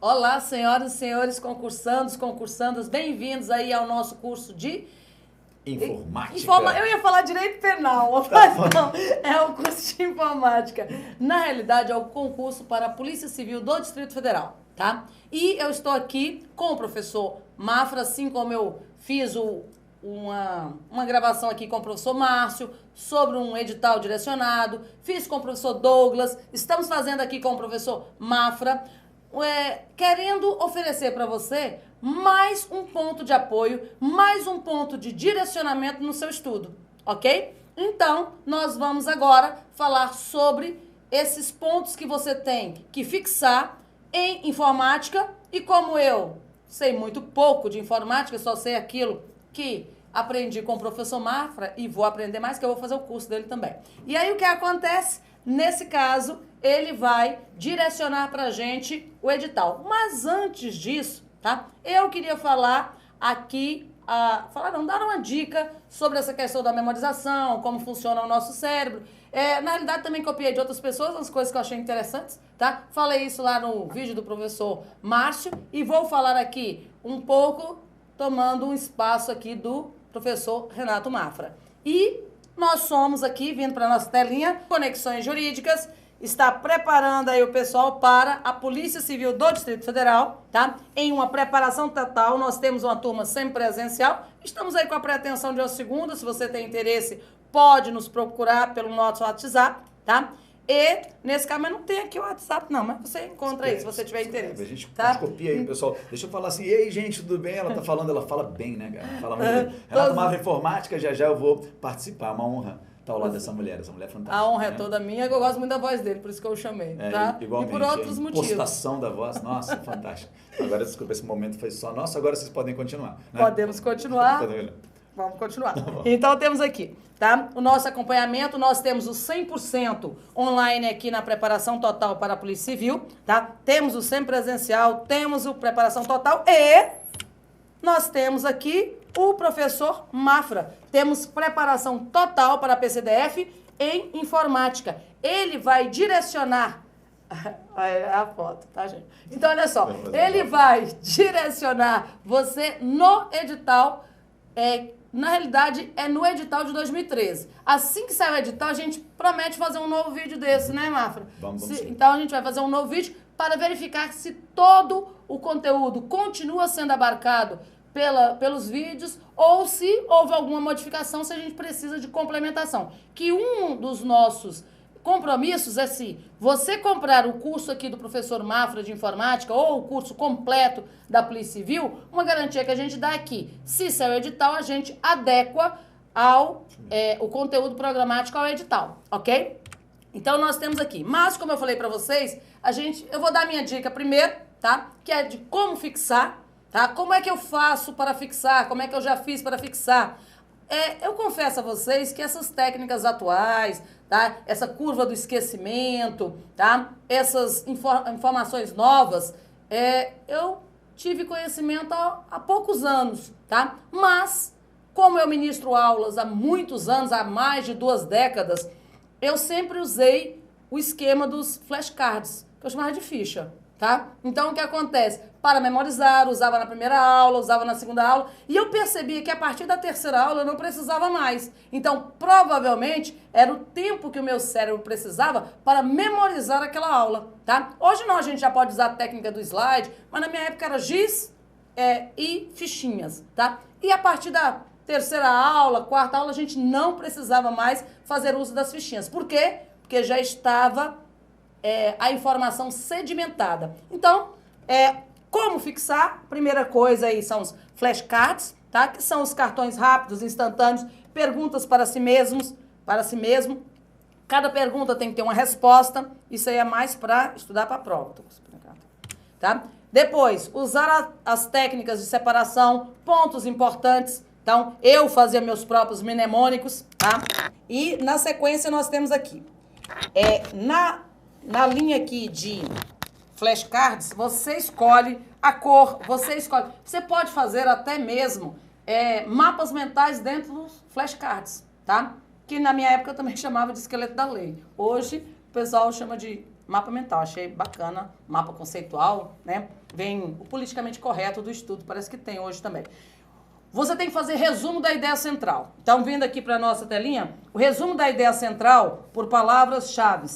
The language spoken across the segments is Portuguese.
Olá, senhoras e senhores concursandos, concursandas, bem-vindos aí ao nosso curso de Informática. Eu ia falar direito penal, mas não, é o curso de informática. Na realidade, é o concurso para a Polícia Civil do Distrito Federal, tá? E eu estou aqui com o professor Mafra, assim como eu fiz uma gravação aqui com o professor Márcio sobre um edital direcionado, fiz com o professor Douglas, estamos fazendo aqui com o professor Mafra, querendo oferecer para você mais um ponto de apoio, mais um ponto de direcionamento no seu estudo, ok? Então, nós vamos agora falar sobre esses pontos que você tem que fixar em informática e como eu sei muito pouco de informática, só sei aquilo que aprendi com o professor Mafra e vou aprender mais, que eu vou fazer o curso dele também. E aí o que acontece? Nesse caso, ele vai direcionar pra gente o edital. Mas antes disso, tá? Eu queria falar aqui, dar uma dica sobre essa questão da memorização, como funciona o nosso cérebro. Na realidade, também copiei de outras pessoas, as coisas que eu achei interessantes, tá? Falei isso lá no vídeo do professor Márcio e vou falar aqui um pouco, tomando um espaço aqui do professor Renato Mafra. E nós somos aqui, vindo para a nossa telinha, Conexões Jurídicas, está preparando aí o pessoal para a Polícia Civil do Distrito Federal, tá? Em uma preparação total, nós temos uma turma semipresencial, estamos aí com a pretensão de uma segunda, se você tem interesse, pode nos procurar pelo nosso WhatsApp, tá? E, nesse caso, mas não tem aqui o WhatsApp, não, mas você encontra aí, se você tiver interesse. A gente tá? copia aí, pessoal. Deixa eu falar assim, ei, gente, tudo bem? Ela tá falando, ela fala bem, né, cara? Fala muito bem. Renato Mafra Informática, já eu vou participar, é uma honra estar ao lado dessa mulher é fantástica. A honra é né? toda minha, eu gosto muito da voz dele, por isso que eu o chamei, tá? Igualmente, e por outros motivos. Postação da voz, nossa, fantástico. Agora, desculpa, esse momento foi só nosso, agora vocês podem continuar. Né? Podemos continuar. Vamos continuar. Então, temos aqui, tá? O nosso acompanhamento, nós temos o 100% online aqui na preparação total para a Polícia Civil, tá? Temos o semipresencial, temos o preparação total e nós temos aqui o professor Mafra. Temos preparação total para a PCDF em informática. Ele vai direcionar... É a foto, tá, gente? Então, olha só. Ele vai direcionar você no edital... Na realidade, é no edital de 2013. Assim que sair o edital, a gente promete fazer um novo vídeo desse, né, Mafra? Vamos então, a gente vai fazer um novo vídeo para verificar se todo o conteúdo continua sendo abarcado pelos vídeos ou se houve alguma modificação, se a gente precisa de complementação. Que um dos nossos compromissos é se você comprar o curso aqui do professor Mafra de informática ou o curso completo da Polícia Civil, uma garantia que a gente dá aqui, se sair o edital, a gente adequa o conteúdo programático ao edital, ok? Então, nós temos aqui. Mas, como eu falei para vocês, eu vou dar a minha dica primeiro, tá? Que é de como fixar, tá? Como é que eu faço para fixar? Como é que eu já fiz para fixar? Eu confesso a vocês que essas técnicas atuais, tá? Essa curva do esquecimento, tá? Essas informações novas, eu tive conhecimento há poucos anos, tá? Mas, como eu ministro aulas há muitos anos, há mais de 2 décadas, eu sempre usei o esquema dos flashcards, que eu chamava de ficha, tá? Então, o que acontece? Para memorizar, usava na primeira aula, usava na segunda aula, e eu percebia que a partir da terceira aula eu não precisava mais. Então, provavelmente, era o tempo que o meu cérebro precisava para memorizar aquela aula, tá? Hoje não, a gente já pode usar a técnica do slide, mas na minha época era giz e fichinhas, tá? E a partir da terceira aula, quarta aula, a gente não precisava mais fazer uso das fichinhas. Por quê? Porque já estava a informação sedimentada. Então, como fixar? Primeira coisa aí são os flashcards, tá? Que são os cartões rápidos, instantâneos, perguntas para si mesmo. Cada pergunta tem que ter uma resposta. Isso aí é mais para estudar para a prova. Tá? Depois, usar as técnicas de separação, pontos importantes. Então, eu fazia meus próprios mnemônicos, tá? E na sequência nós temos aqui, na linha aqui de flashcards, você escolhe a cor, você pode fazer até mesmo mapas mentais dentro dos flashcards, tá? Que na minha época eu também chamava de esqueleto da lei. Hoje o pessoal chama de mapa mental. Achei bacana, mapa conceitual, né? Vem o politicamente correto do estudo, parece que tem hoje também. Você tem que fazer resumo da ideia central. Então, vindo aqui para a nossa telinha, o resumo da ideia central por palavras-chave.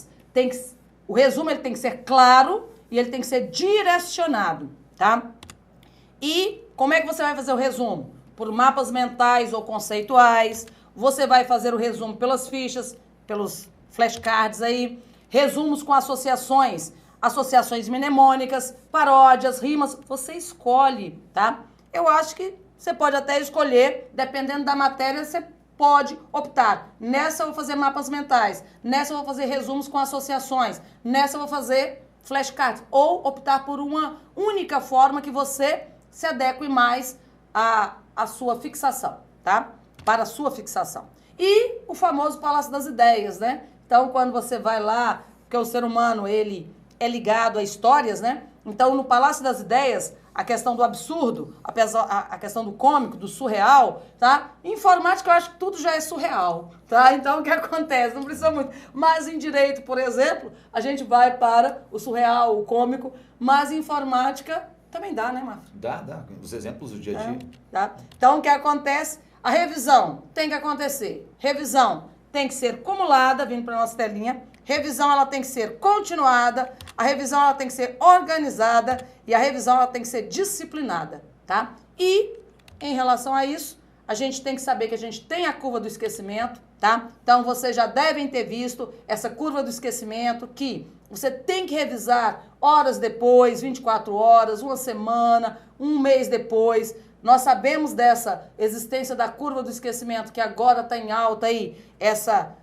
O resumo ele tem que ser claro e ele tem que ser direcionado, tá? E como é que você vai fazer o resumo? Por mapas mentais ou conceituais. Você vai fazer o resumo pelas fichas, pelos flashcards aí. Resumos com associações mnemônicas, paródias, rimas. Você escolhe, tá? Eu acho que você pode até escolher, dependendo da matéria, você pode optar. Nessa eu vou fazer mapas mentais, nessa eu vou fazer resumos com associações, nessa eu vou fazer flashcards. Ou optar por uma única forma que você se adeque mais à sua fixação, tá? Para a sua fixação. E o famoso Palácio das Ideias, né? Então, quando você vai lá, porque o ser humano, ele é ligado a histórias, né? Então, no Palácio das Ideias, a questão do absurdo, a questão do cômico, do surreal, tá? Em informática, eu acho que tudo já é surreal, tá? Então, o que acontece? Não precisa muito. Mas em direito, por exemplo, a gente vai para o surreal, o cômico, mas em informática também dá, né, Mafra? Dá. Os exemplos do dia a dia. Tá? Então, o que acontece? A revisão tem que acontecer. Revisão tem que ser cumulada, vindo para a nossa telinha. Revisão, ela tem que ser continuada. A revisão, ela tem que ser organizada. E a revisão, ela tem que ser disciplinada, tá? E, em relação a isso, a gente tem que saber que a gente tem a curva do esquecimento, tá? Então, vocês já devem ter visto essa curva do esquecimento, que você tem que revisar horas depois, 24 horas, uma semana, um mês depois. Nós sabemos dessa existência da curva do esquecimento, que agora está em alta aí, essa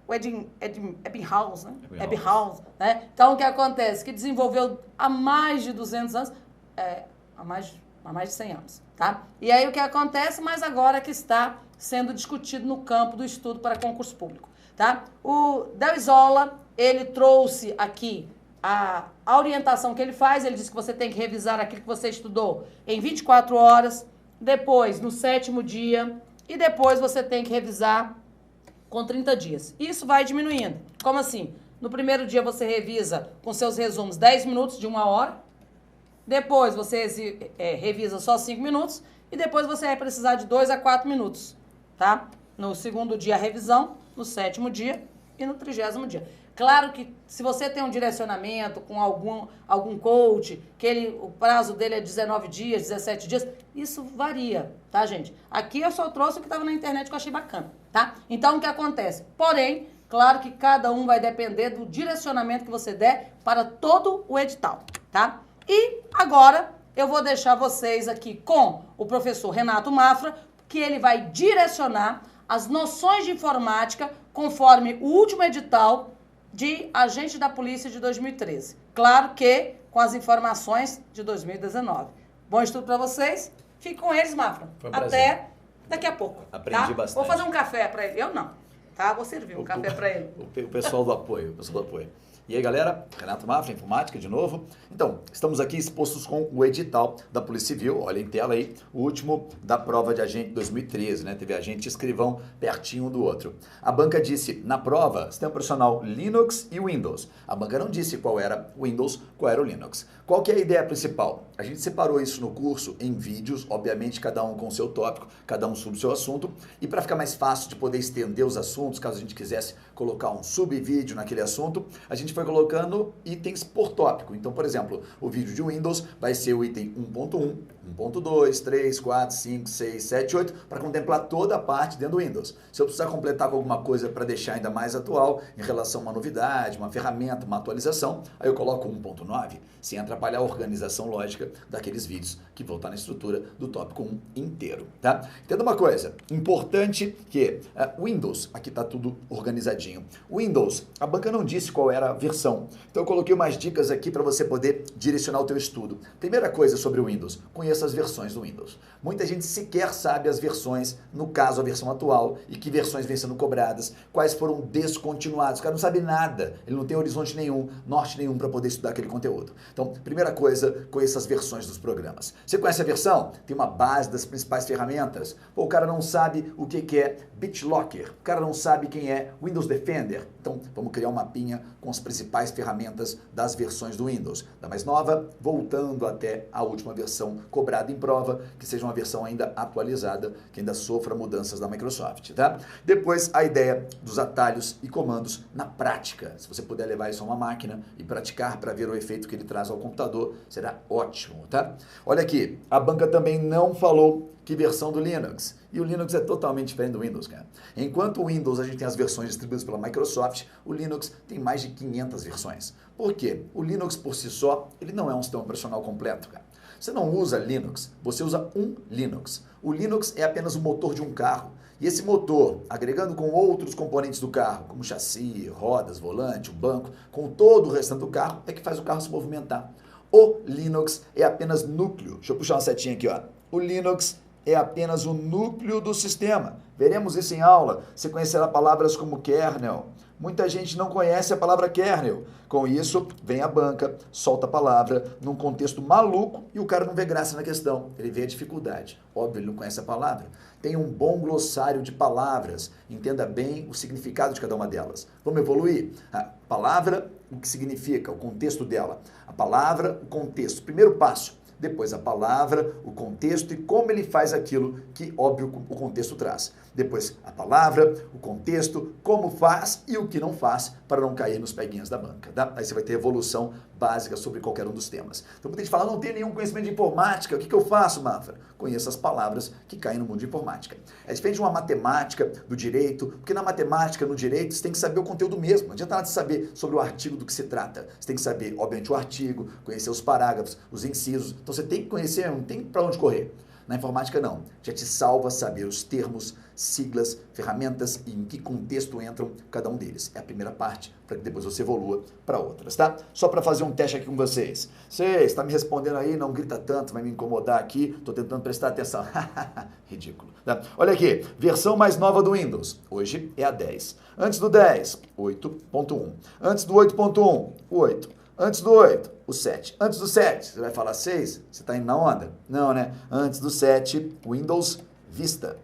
o Ebbinghaus, né? Ebbinghaus, né? Então, o que acontece? Que desenvolveu há mais de 200 anos, há mais de 100 anos, tá? E aí, o que acontece? Mas agora que está sendo discutido no campo do estudo para concurso público, tá? O Del Isola, ele trouxe aqui a orientação que ele faz. Ele diz que você tem que revisar aquilo que você estudou em 24 horas, depois no 7º dia, e depois você tem que revisar com 30 dias. Isso vai diminuindo. Como assim? No primeiro dia você revisa com seus resumos 10 minutos de 1 hora, depois você revisa só 5 minutos, e depois você vai precisar de 2 a 4 minutos, tá? No segundo dia a revisão, no 7º dia e no 30º dia. Claro que se você tem um direcionamento com algum coach, que o prazo dele é 19 dias, 17 dias, isso varia, tá, gente? Aqui eu só trouxe o que estava na internet que eu achei bacana, tá? Então, o que acontece? Porém, claro que cada um vai depender do direcionamento que você der para todo o edital, tá? E agora eu vou deixar vocês aqui com o professor Renato Mafra, que ele vai direcionar as noções de informática conforme o último edital de agente da polícia de 2013. Claro que com as informações de 2019. Bom estudo para vocês. Fique com eles, Mafra. Foi um Até daqui a pouco. Aprendi bastante. Vou fazer um café para ele. Eu não, tá? Vou servir um café para ele. O pessoal do apoio, E aí, galera, Renato Mafra, Informática de novo. Então, estamos aqui expostos com o edital da Polícia Civil, olha em tela aí, o último da prova de agente 2013, né? Teve agente e escrivão pertinho um do outro. A banca disse, na prova, sistema operacional Linux e Windows. A banca não disse qual era o Windows, qual era o Linux. Qual que é a ideia principal? A gente separou isso no curso em vídeos, obviamente cada um com o seu tópico, cada um sobre o seu assunto, e para ficar mais fácil de poder estender os assuntos, caso a gente quisesse colocar um subvídeo naquele assunto, a gente foi colocando itens por tópico. Então, por exemplo, o vídeo de Windows vai ser o item 1.1, 1.2, 3, 4, 5, 6, 7, 8, para contemplar toda a parte dentro do Windows. Se eu precisar completar com alguma coisa para deixar ainda mais atual, em relação a uma novidade, uma ferramenta, uma atualização, aí eu coloco 1.9, sem atrapalhar a organização lógica daqueles vídeos que vão estar na estrutura do tópico 1 inteiro, tá? Entenda uma coisa, importante que Windows, aqui está tudo organizadinho. Windows, a banca não disse qual era a versão, então eu coloquei umas dicas aqui para você poder direcionar o teu estudo. Primeira coisa sobre o Windows, conheça as versões do Windows. Muita gente sequer sabe as versões, no caso a versão atual, e que versões vêm sendo cobradas, quais foram descontinuados. O cara não sabe nada, ele não tem horizonte nenhum, norte nenhum para poder estudar aquele conteúdo. Então, primeira coisa, conheça as versões dos programas. Você conhece a versão? Tem uma base das principais ferramentas. Pô, o cara não sabe o que é BitLocker, o cara não sabe quem é Windows Defender. Então, vamos criar um mapinha com as principais principais ferramentas das versões do Windows, da mais nova, voltando até a última versão cobrada em prova, que seja uma versão ainda atualizada, que ainda sofra mudanças da Microsoft, tá? Depois, a ideia dos atalhos e comandos na prática. Se você puder levar isso a uma máquina e praticar para ver o efeito que ele traz ao computador, será ótimo, tá? Olha aqui, a banca também não falou que versão do Linux. E o Linux é totalmente diferente do Windows, cara. Enquanto o Windows a gente tem as versões distribuídas pela Microsoft, o Linux tem mais de 500 versões. Por quê? O Linux por si só, ele não é um sistema operacional completo, cara. Você não usa Linux, você usa um Linux. O Linux é apenas o motor de um carro. E esse motor, agregando com outros componentes do carro, como chassi, rodas, volante, o banco, com todo o restante do carro, é que faz o carro se movimentar. O Linux é apenas núcleo. Deixa eu puxar uma setinha aqui, ó. O Linux é apenas o núcleo do sistema. Veremos isso em aula. Você conhecerá palavras como kernel. Muita gente não conhece a palavra kernel. Com isso, vem a banca, solta a palavra num contexto maluco e o cara não vê graça na questão. Ele vê a dificuldade. Óbvio, ele não conhece a palavra. Tem um bom glossário de palavras. Entenda bem o significado de cada uma delas. Vamos evoluir? A palavra, o que significa, o contexto dela. A palavra, o contexto. Primeiro passo. Depois a palavra, o contexto e como ele faz aquilo que, óbvio, o contexto traz. Depois a palavra, o contexto, como faz e o que não faz para não cair nos peguinhas da banca. Tá? Aí você vai ter evolução básica sobre qualquer um dos temas. Então muita gente fala, não tenho nenhum conhecimento de informática, o que eu faço, Mafra? Conheça as palavras que caem no mundo de informática. É diferente de uma matemática, do direito, porque na matemática, no direito, você tem que saber o conteúdo mesmo. Não adianta nada de saber sobre o artigo do que se trata. Você tem que saber, obviamente, o artigo, conhecer os parágrafos, os incisos. Então você tem que conhecer, não tem para onde correr. Na informática, não. Já te salva saber os termos, siglas, ferramentas e em que contexto entram cada um deles. É a primeira parte, para que depois você evolua para outras, tá? Só para fazer um teste aqui com vocês. Você está me respondendo aí, não grita tanto, vai me incomodar aqui. Estou tentando prestar atenção. Ridículo. Tá? Olha aqui, versão mais nova do Windows. Hoje é a 10. Antes do 10, 8.1. Antes do 8.1, 8. Antes do 8, o 7. Antes do 7, você vai falar 6? Você está indo na onda? Não, né? Antes do 7, Windows Vista.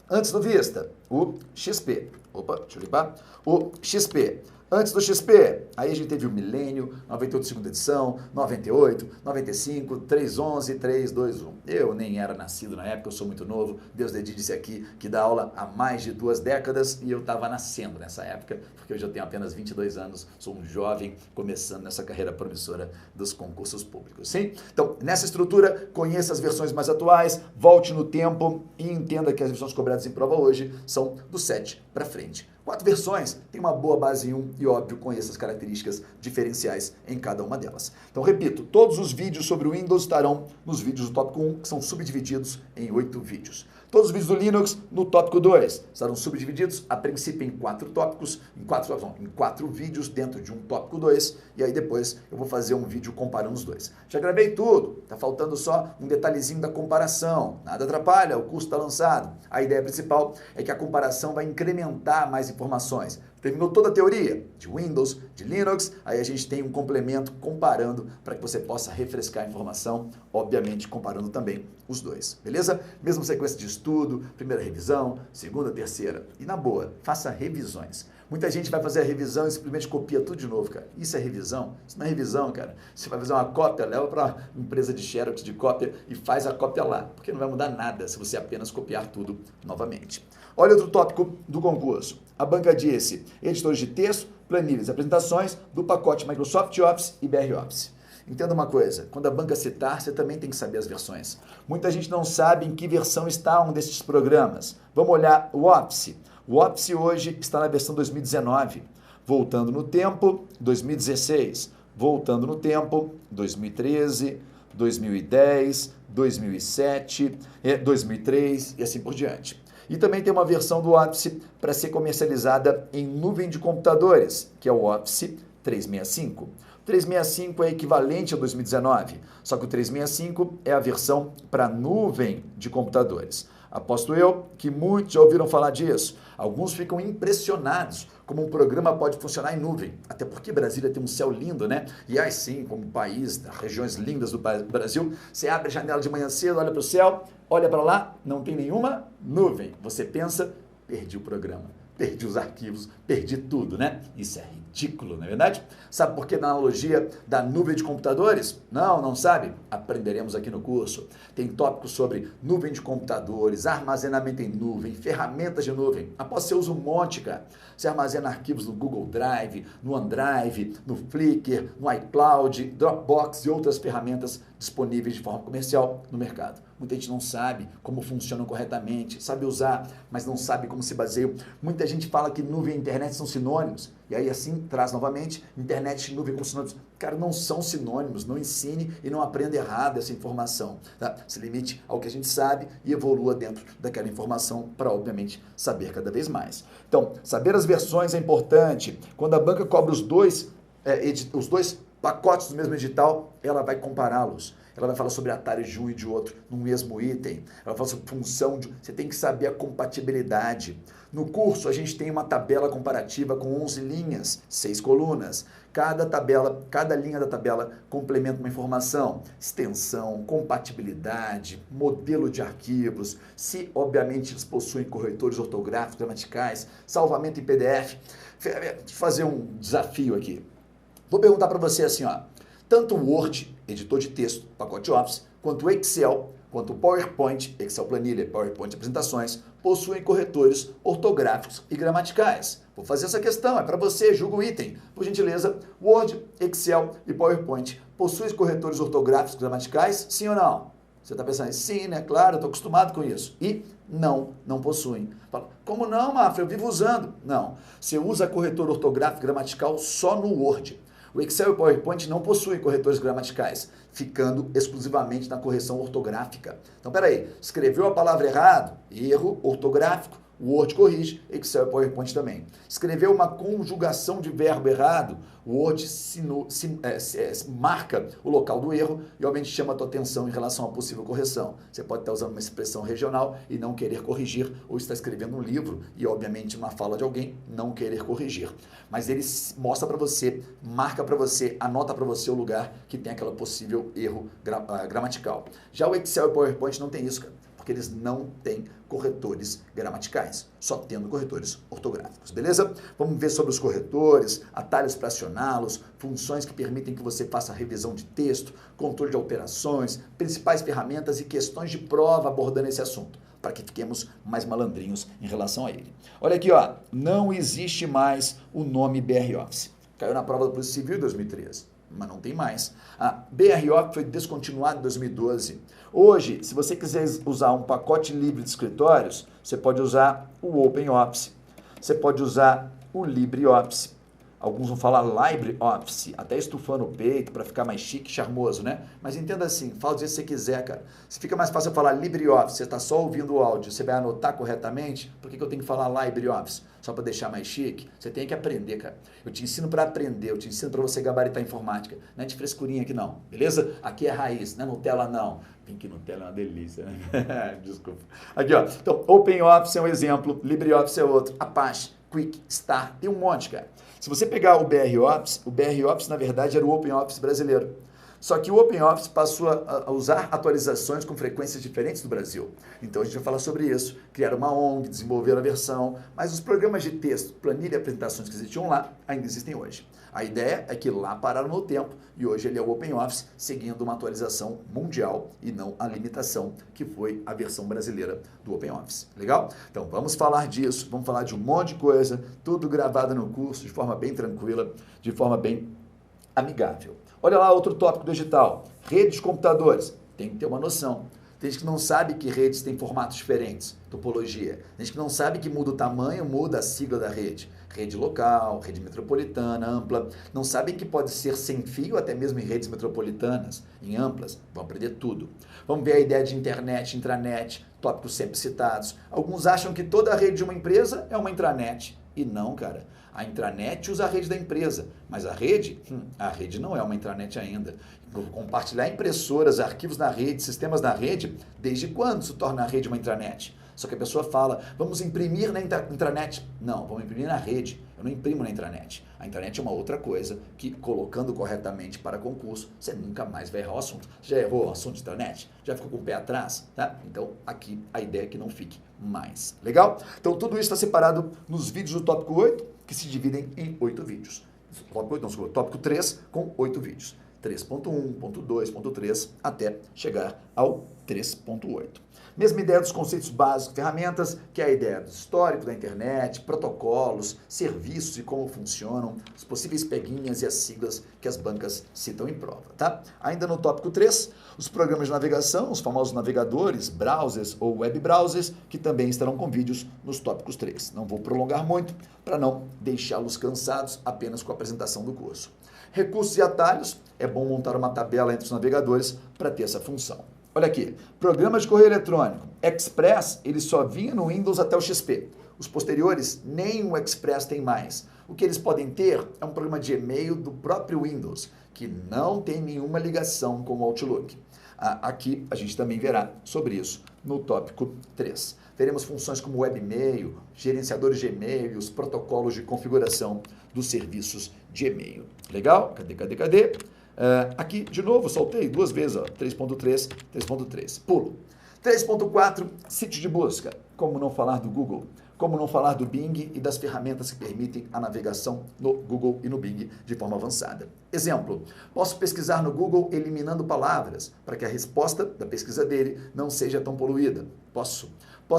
Antes do Vista, o XP. Opa, deixa eu limpar. O XP. Antes do XP, aí a gente teve o Milênio, 98 segunda edição, 98, 95, 311, 321. Eu nem era nascido na época, eu sou muito novo. Deus disse aqui que dá aula há mais de 2 décadas e eu estava nascendo nessa época, porque hoje eu tenho apenas 22 anos, sou um jovem começando nessa carreira promissora dos concursos públicos, sim? Então, nessa estrutura, conheça as versões mais atuais, volte no tempo e entenda que as versões cobradas em prova hoje são do 7 para frente. 4 versões, tem uma boa base em 1 e, óbvio, conheça as características diferenciais em cada uma delas. Então, repito, todos os vídeos sobre o Windows estarão nos vídeos do tópico 1, que são subdivididos em 8 vídeos. Todos os vídeos do Linux no tópico 2 estarão subdivididos, a princípio, em 4 tópicos, em 4 vídeos dentro de um tópico 2, e aí depois eu vou fazer um vídeo comparando os dois. Já gravei tudo, tá faltando só um detalhezinho da comparação, nada atrapalha, o curso está lançado. A ideia principal é que a comparação vai incrementar mais informações. Terminou toda a teoria de Windows, de Linux, aí a gente tem um complemento comparando para que você possa refrescar a informação, obviamente comparando também os dois, beleza? Mesma sequência de estudo, primeira revisão, segunda, terceira. E na boa, faça revisões. Muita gente vai fazer a revisão e simplesmente copia tudo de novo, cara. Isso é revisão? Isso não é revisão, cara. Você vai fazer uma cópia, leva para uma empresa de xerox de cópia e faz a cópia lá, porque não vai mudar nada se você apenas copiar tudo novamente. Olha outro tópico do concurso. A banca disse, editores de texto, planilhas e apresentações do pacote Microsoft Office e BR Office. Entenda uma coisa, quando a banca citar, você também tem que saber as versões. Muita gente não sabe em que versão está um desses programas. Vamos olhar o Office. O Office hoje está na versão 2019. Voltando no tempo, 2016. Voltando no tempo, 2013, 2010, 2007, 2003 e assim por diante. E também tem uma versão do Office para ser comercializada em nuvem de computadores, que é o Office 365. O 365 é equivalente a 2019, só que o 365 é a versão para nuvem de computadores. Aposto eu que muitos já ouviram falar disso. Alguns ficam impressionados como um programa pode funcionar em nuvem. Até porque Brasília tem um céu lindo, né? E aí sim, como país, regiões lindas do Brasil, você abre a janela de manhã cedo, olha para o céu, olha para lá, não tem nenhuma nuvem. Você pensa, perdi o programa. perdi os arquivos, perdi tudo, né? Isso é ridículo, não é verdade? Sabe por que na analogia da nuvem de computadores? Não sabe? Aprenderemos aqui no curso. Tem tópicos sobre nuvem de computadores, armazenamento em nuvem, ferramentas de nuvem. Após você usa um monte, cara. Você armazena arquivos no Google Drive, no OneDrive, no Flickr, no iCloud, Dropbox e outras ferramentas disponíveis de forma comercial no mercado. Muita gente não sabe como funcionam corretamente, sabe usar, mas não sabe como se baseiam. Muita gente fala que nuvem e internet são sinônimos. E aí assim traz novamente internet e nuvem como sinônimos. Cara, não são sinônimos. Não ensine e não aprenda errado essa informação. Tá? Se limite ao que a gente sabe e evolua dentro daquela informação para, obviamente, saber cada vez mais. Então, saber as versões é importante. Quando a banca cobra os dois pacotes do mesmo edital, ela vai compará-los. Ela vai falar sobre atalhos de um e de outro no mesmo item. Ela vai falar sobre função de... Você tem que saber a compatibilidade. No curso, a gente tem uma tabela comparativa com 11 linhas, 6 colunas. Cada linha da tabela complementa uma informação. Extensão, compatibilidade, modelo de arquivos, se, obviamente, eles possuem corretores ortográficos, gramaticais, salvamento em PDF. Vou fazer um desafio aqui. Vou perguntar para você assim, ó. Tanto o Word, editor de texto, pacote Office, quanto o Excel, quanto o PowerPoint, Excel planilha, PowerPoint apresentações, possuem corretores ortográficos e gramaticais. Vou fazer essa questão, é para você, julga o item. Por gentileza, Word, Excel e PowerPoint possuem corretores ortográficos e gramaticais? Sim ou não? Você está pensando, sim, né? Claro, eu estou acostumado com isso. E não possuem. Fala, como não, Mafra? Eu vivo usando. Não. Você usa corretor ortográfico e gramatical só no Word. O Excel e o PowerPoint não possuem corretores gramaticais, ficando exclusivamente na correção ortográfica. Então, peraí, escreveu a palavra errado, erro ortográfico, o Word corrige, Excel e PowerPoint também. Escreveu uma conjugação de verbo errado, o Word marca o local do erro e, obviamente, chama a tua atenção em relação à possível correção. Você pode estar usando uma expressão regional e não querer corrigir, ou está escrevendo um livro e, obviamente, uma fala de alguém, não querer corrigir. Mas ele mostra para você, marca para você, anota para você o lugar que tem aquela possível erro gramatical. Já o Excel e o PowerPoint não tem isso, cara, porque eles não têm corretores gramaticais, só tendo corretores ortográficos, beleza? Vamos ver sobre os corretores, atalhos para acioná-los, funções que permitem que você faça revisão de texto, controle de alterações, principais ferramentas e questões de prova abordando esse assunto, para que fiquemos mais malandrinhos em relação a ele. Olha aqui, ó, não existe mais o nome BR Office. Caiu na prova da Polícia Civil em 2013. Mas não tem mais. A BR Office foi descontinuada em 2012. Hoje, se você quiser usar um pacote livre de escritórios, você pode usar o OpenOffice, você pode usar o LibreOffice. Alguns vão falar LibreOffice, até estufando o peito para ficar mais chique, charmoso, né? Mas entenda assim, fala do jeito que você quiser, cara. Se fica mais fácil eu falar LibreOffice, você está só ouvindo o áudio, você vai anotar corretamente, por que eu tenho que falar LibreOffice? Só para deixar mais chique? Você tem que aprender, cara. Eu te ensino para aprender, eu te ensino para você gabaritar a informática. Não é de frescurinha aqui não, beleza? Aqui é raiz, não é Nutella não. Tem que Nutella é uma delícia, né? Desculpa. Aqui, ó. Então, OpenOffice é um exemplo, LibreOffice é outro, Apache, Quick, Star, tem um monte, cara. Se você pegar o BR Office, na verdade, era o OpenOffice brasileiro. Só que o OpenOffice passou a usar atualizações com frequências diferentes do Brasil. Então a gente vai falar sobre isso, criar uma ONG, desenvolver a versão, mas os programas de texto, planilha e apresentações que existiam lá, ainda existem hoje. A ideia é que lá pararam no tempo e hoje ele é o OpenOffice, seguindo uma atualização mundial e não a limitação que foi a versão brasileira do OpenOffice. Legal? Então vamos falar disso, vamos falar de um monte de coisa, tudo gravado no curso de forma bem tranquila, de forma bem amigável. Olha lá outro tópico do edital, redes de computadores. Tem que ter uma noção. Tem gente que não sabe que redes têm formatos diferentes, topologia. Tem gente que não sabe que muda o tamanho, muda a sigla da rede. Rede local, rede metropolitana, ampla. Não sabem que pode ser sem fio, até mesmo em redes metropolitanas, em amplas. Vão aprender tudo. Vamos ver a ideia de internet, intranet, tópicos sempre citados. Alguns acham que toda a rede de uma empresa é uma intranet. E não, cara. A intranet usa a rede da empresa, mas a rede não é uma intranet ainda. Compartilhar impressoras, arquivos na rede, sistemas na rede, desde quando se torna a rede uma intranet? Só que a pessoa fala, vamos imprimir na intranet. Não, vamos imprimir na rede. Eu Eu não imprimo na intranet. A intranet é uma outra coisa que, colocando corretamente para concurso, você nunca mais vai errar o assunto. Você já errou o assunto de intranet? Já ficou com o pé atrás? Tá? Então, aqui a ideia é que não fique mais. Legal? Então, tudo isso está separado nos vídeos do tópico 8, que se dividem em 8 vídeos. Tópico 3 com 8 vídeos. 3.1, ponto 2, ponto 3, até chegar ao 3.8. Mesma ideia dos conceitos básicos, ferramentas, que é a ideia do histórico da internet, protocolos, serviços e como funcionam, as possíveis peguinhas e as siglas que as bancas citam em prova, tá? Ainda no tópico 3, os programas de navegação, os famosos navegadores, browsers ou web browsers, que também estarão com vídeos nos tópicos 3. Não vou prolongar muito para não deixá-los cansados apenas com a apresentação do curso. Recursos e atalhos, é bom montar uma tabela entre os navegadores para ter essa função. Olha aqui, programa de correio eletrônico, Express, ele só vinha no Windows até o XP. Os posteriores, nem o Express tem mais. O que eles podem ter é um programa de e-mail do próprio Windows, que não tem nenhuma ligação com o Outlook. Aqui a gente também verá sobre isso no tópico 3. Teremos funções como webmail, gerenciadores de e-mail e os protocolos de configuração dos serviços de e-mail. Legal? Cadê? Aqui, de novo, soltei 2 vezes, 3.3, 3.3. Pulo. 3.4, sítio de busca. Como não falar do Google? Como não falar do Bing e das ferramentas que permitem a navegação no Google e no Bing de forma avançada. Exemplo, posso pesquisar no Google eliminando palavras para que a resposta da pesquisa dele não seja tão poluída. Posso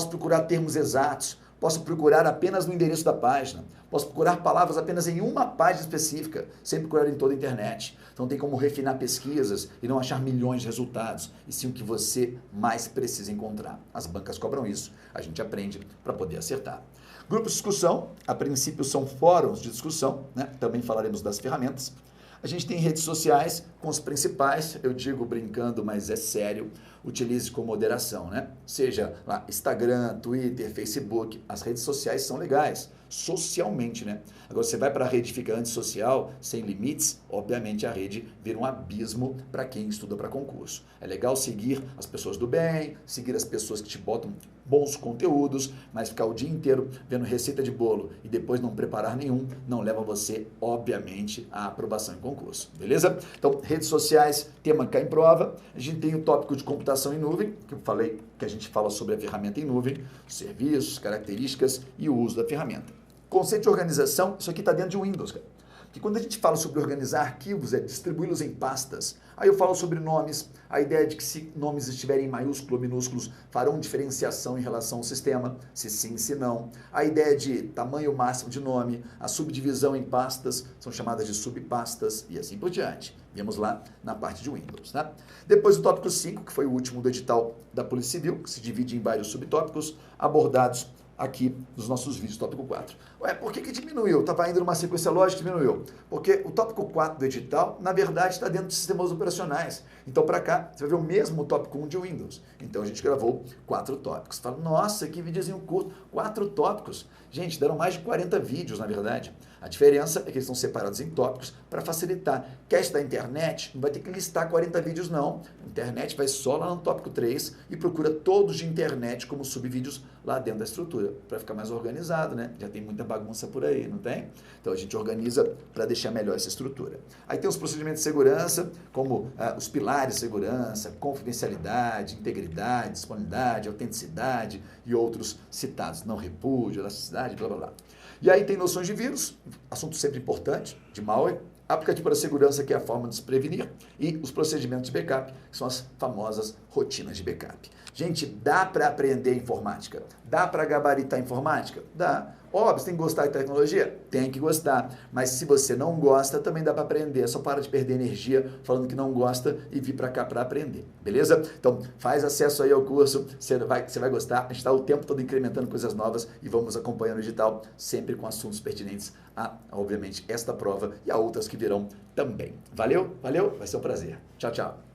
procurar termos exatos. Posso procurar apenas no endereço da página. Posso procurar palavras apenas em uma página específica, sem procurar em toda a internet. Então tem como refinar pesquisas e não achar milhões de resultados, e sim o que você mais precisa encontrar. As bancas cobram isso, a gente aprende para poder acertar. Grupos de discussão, a princípio são fóruns de discussão, né? Também falaremos das ferramentas. A gente tem redes sociais com os principais, eu digo brincando, mas é sério, utilize com moderação, né? Seja lá Instagram, Twitter, Facebook, as redes sociais são legais, socialmente, né? Agora você vai para a rede fica antissocial, sem limites, obviamente a rede vira um abismo para quem estuda para concurso. É legal seguir as pessoas do bem, seguir as pessoas que te botam bons conteúdos, mas ficar o dia inteiro vendo receita de bolo e depois não preparar nenhum, não leva você, obviamente, à aprovação em concurso, beleza? Então, redes sociais, tema cai em prova. A gente tem o tópico de computação em nuvem, que eu falei que a gente fala sobre a ferramenta em nuvem, serviços, características e o uso da ferramenta. Conceito de organização, isso aqui está dentro de Windows, cara. Porque quando a gente fala sobre organizar arquivos, é distribuí-los em pastas. Aí eu falo sobre nomes, a ideia de que se nomes estiverem em maiúsculo ou minúsculos, farão diferenciação em relação ao sistema, se sim, se não. A ideia de tamanho máximo de nome, a subdivisão em pastas, são chamadas de subpastas e assim por diante. Vemos lá na parte de Windows, tá? Depois o tópico 5, que foi o último do edital da Polícia Civil, que se divide em vários subtópicos, abordados aqui nos nossos vídeos, tópico 4. Ué, por que diminuiu? Estava indo numa sequência lógica e diminuiu. Porque o tópico 4 do edital, na verdade, está dentro de sistemas operacionais. Então, para cá, você vai ver o mesmo tópico 1 de Windows. Então, a gente gravou 4 tópicos. Fala, nossa, que videozinho curto. 4 tópicos. Gente, deram mais de 40 vídeos, na verdade. A diferença é que eles estão separados em tópicos para facilitar. Quer estudar internet? Não vai ter que listar 40 vídeos, não. A internet vai só lá no tópico 3 e procura todos de internet como subvídeos lá dentro da estrutura, para ficar mais organizado, né? Já tem muita bagunça por aí, não tem? Então a gente organiza para deixar melhor essa estrutura. Aí tem os procedimentos de segurança, como os pilares de segurança, confidencialidade, integridade, disponibilidade, autenticidade e outros citados. Não repúdio, elasticidade, blá blá blá. E aí tem noções de vírus, assunto sempre importante, de malware, aplicativo para segurança, que é a forma de se prevenir, e os procedimentos de backup, que são as famosas rotinas de backup. Gente, dá para aprender informática? Dá para gabaritar informática? Dá. Óbvio, você tem que gostar de tecnologia? Tem que gostar. Mas se você não gosta, também dá para aprender. Só para de perder energia falando que não gosta e vir para cá para aprender. Beleza? Então, faz acesso aí ao curso. Você vai gostar. A gente está o tempo todo incrementando coisas novas e vamos acompanhando o digital, sempre com assuntos pertinentes a, obviamente, esta prova e a outras que virão também. Valeu? Valeu? Vai ser um prazer. Tchau, tchau.